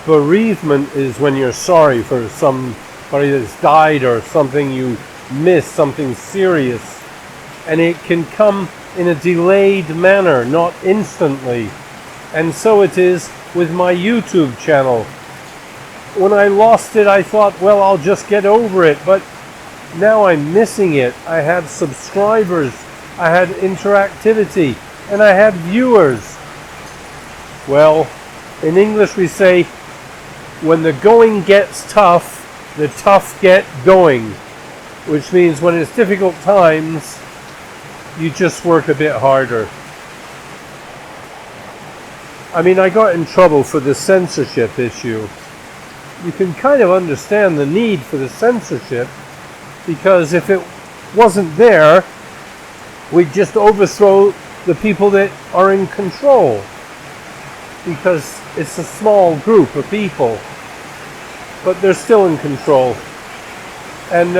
bereavement is when you're sorry for somebody that's died or something you missed, something serious. And it can come in a delayed manner, not instantly. And so it is with my YouTube channel. When I lost it, I thought, well, I'll just get over it. But now I'm missing it. I had subscribers, I had interactivity, and I had viewers. Well, in English we say, when the going gets tough, the tough get going. Which means when it's difficult times, you just work a bit harder. I mean, I got in trouble for the censorship issue. You can kind of understand the need for the censorship, because if it wasn't there, we'd just overthrow the people that are in control, because it's a small group of people, but they're still in control. And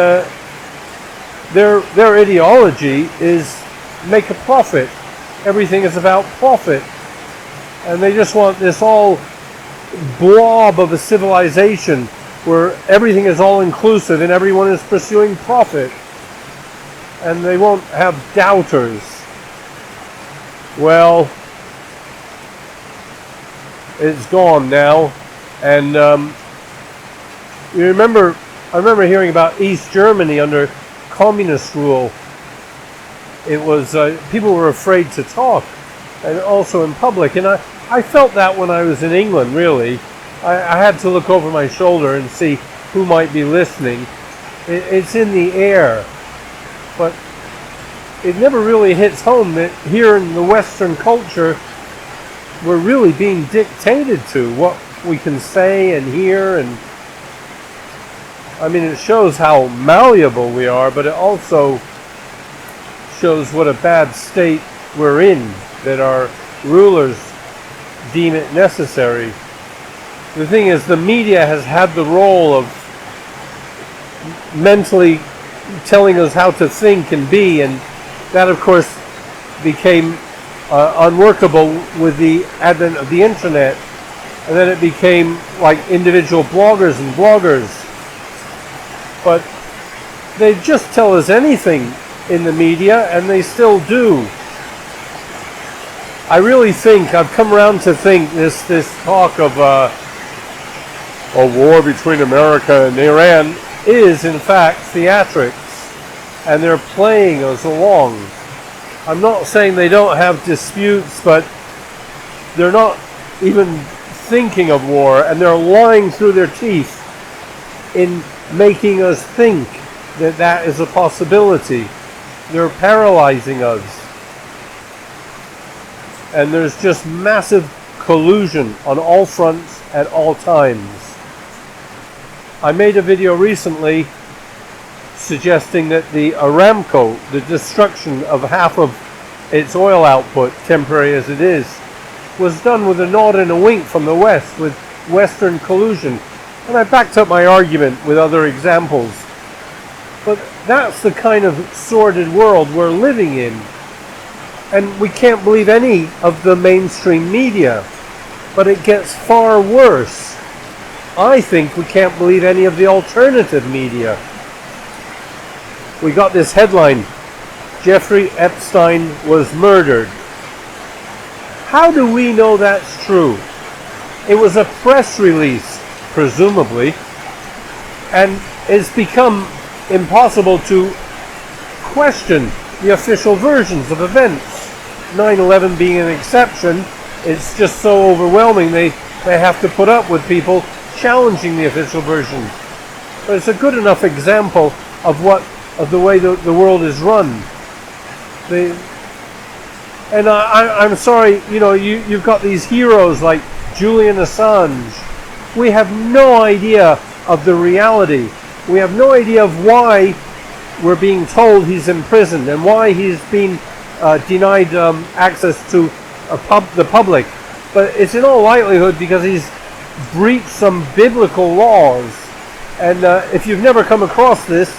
their ideology is make a profit. Everything is about profit. And they just want this all blob of a civilization where everything is all inclusive and everyone is pursuing profit. And they won't have doubters. Well, it's gone now. And I remember hearing about East Germany under communist rule. It was people were afraid to talk, and also in public. And I felt that when I was in England. Really, I had to look over my shoulder and see who might be listening. It's in the air, but it never really hits home that here in the Western culture, we're really being dictated to what we can say and hear. And I mean, it shows how malleable we are, but it also shows what a bad state we're in, that our rulers deem it necessary. The thing is, the media has had the role of mentally telling us how to think and be, and that, of course, became unworkable with the advent of the internet, and then it became like individual bloggers and bloggers. But they just tell us anything in the media, and they still do. I really think, I've come around to think this talk of a war between America and Iran is in fact theatrics, and they're playing us along. I'm not saying they don't have disputes, but they're not even thinking of war, and they're lying through their teeth in making us think that that is a possibility. They're paralyzing us. And there's just massive collusion on all fronts at all times. I made a video recently suggesting that the Aramco, the destruction of half of its oil output, temporary as it is, was done with a nod and a wink from the West, with Western collusion. And I backed up my argument with other examples. But that's the kind of sordid world we're living in. And we can't believe any of the mainstream media. But it gets far worse. I think we can't believe any of the alternative media. We got this headline, Jeffrey Epstein was murdered. How do we know that's true? It was a press release, presumably, and it's become impossible to question the official versions of events. 9/11 being an exception, it's just so overwhelming they have to put up with people challenging the official version. But it's a good enough example of the way the world is run. I'm sorry, you've got these heroes like Julian Assange. We have no idea of the reality. We have no idea of why we're being told he's imprisoned and why he's been denied access to the public. But it's in all likelihood because he's breached some biblical laws. And if you've never come across this,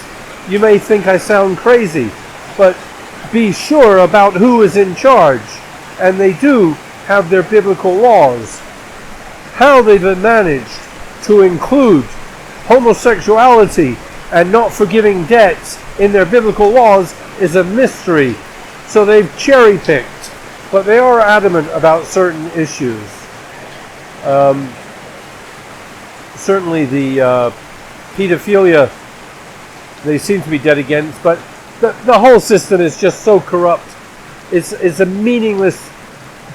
you may think I sound crazy. But be sure about who is in charge. And they do have their biblical laws. How they've managed to include homosexuality and not forgiving debts in their biblical laws is a mystery. So they've cherry-picked, but they are adamant about certain issues. Certainly the pedophilia, they seem to be dead against, but the whole system is just so corrupt. It's a meaningless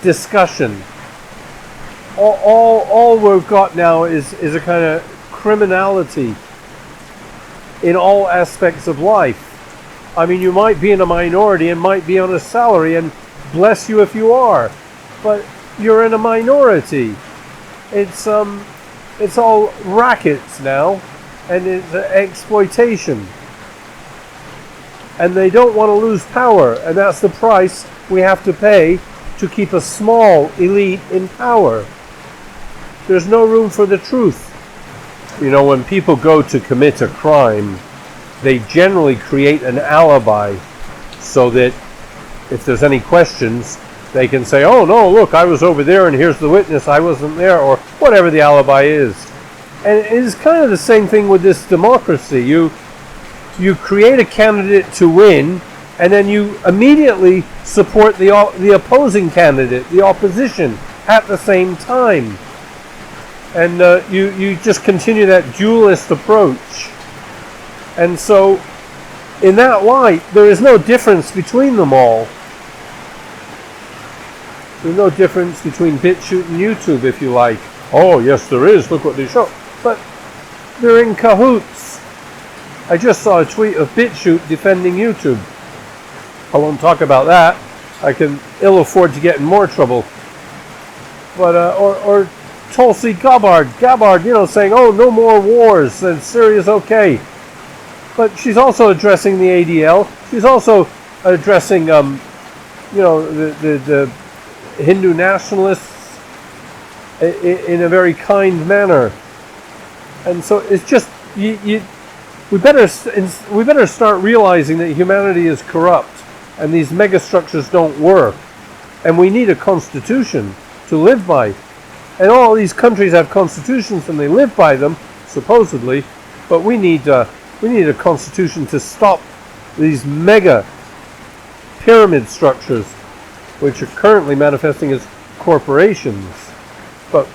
discussion. All we've got now is a kind of criminality in all aspects of life. I mean, you might be in a minority and might be on a salary, and bless you if you are, but you're in a minority. It's all rackets now, and it's exploitation. And they don't want to lose power, and that's the price we have to pay to keep a small elite in power. There's no room for the truth. You know, when people go to commit a crime, they generally create an alibi so that if there's any questions, they can say, oh no, look, I was over there and here's the witness, I wasn't there, or whatever the alibi is. And it is kind of the same thing with this democracy. You create a candidate to win, and then you immediately support the opposing candidate, the opposition, at the same time. And you just continue that dualist approach. And so, in that light, there is no difference between them all. There's no difference between BitChute and YouTube, if you like. Oh, yes, there is. Look what they show. But they're in cahoots. I just saw a tweet of BitChute defending YouTube. I won't talk about that. I can ill afford to get in more trouble. But or Tulsi Gabbard, you know, saying, "Oh, no more wars, and Syria's okay." But she's also addressing the ADL. She's also addressing, you know, the Hindu nationalists in a very kind manner. And so it's just we better start realizing that humanity is corrupt and these megastructures don't work, and we need a constitution to live by. And all these countries have constitutions and they live by them, supposedly, but we need a constitution to stop these mega pyramid structures, which are currently manifesting as corporations, but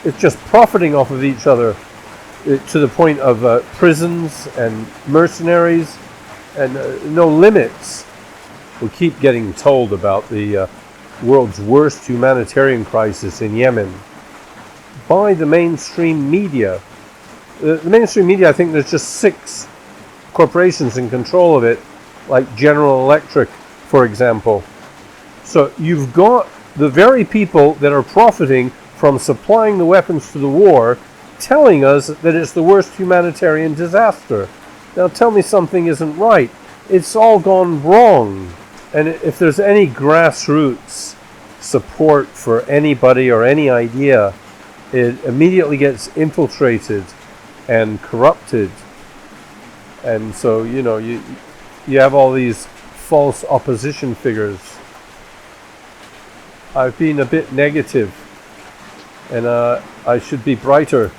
it's just profiting off of each other to the point of prisons and mercenaries and no limits. We keep getting told about the world's worst humanitarian crisis in Yemen by the mainstream media. The mainstream media, I think there's just 6 corporations in control of it, like General Electric, for example. So you've got the very people that are profiting from supplying the weapons to the war telling us that it's the worst humanitarian disaster. Now tell me something isn't right. It's all gone wrong. And if there's any grassroots support for anybody or any idea, it immediately gets infiltrated and corrupted. And so, you know, you have all these false opposition figures. I've been a bit negative, and I should be brighter.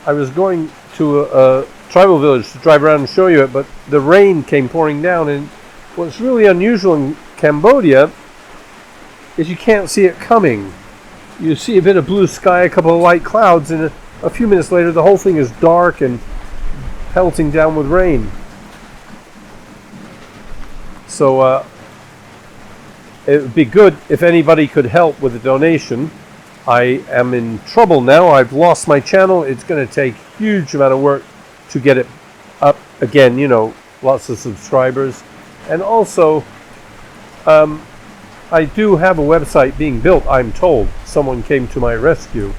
I was going to a tribal village to drive around and show you it, but the rain came pouring down, and what's really unusual in Cambodia is you can't see it coming. You see a bit of blue sky, a couple of light clouds, and a few minutes later the whole thing is dark and pelting down with rain. So it would be good if anybody could help with a donation. I am in trouble now. I've lost my channel. It's going to take a huge amount of work to get it up again, you know, lots of subscribers. And also, I do have a website being built, I'm told. Someone came to my rescue.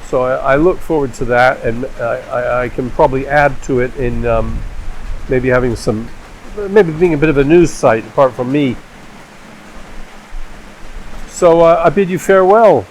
So I look forward to that, and I can probably add to it in maybe having some, maybe being a bit of a news site apart from me. So I bid you farewell.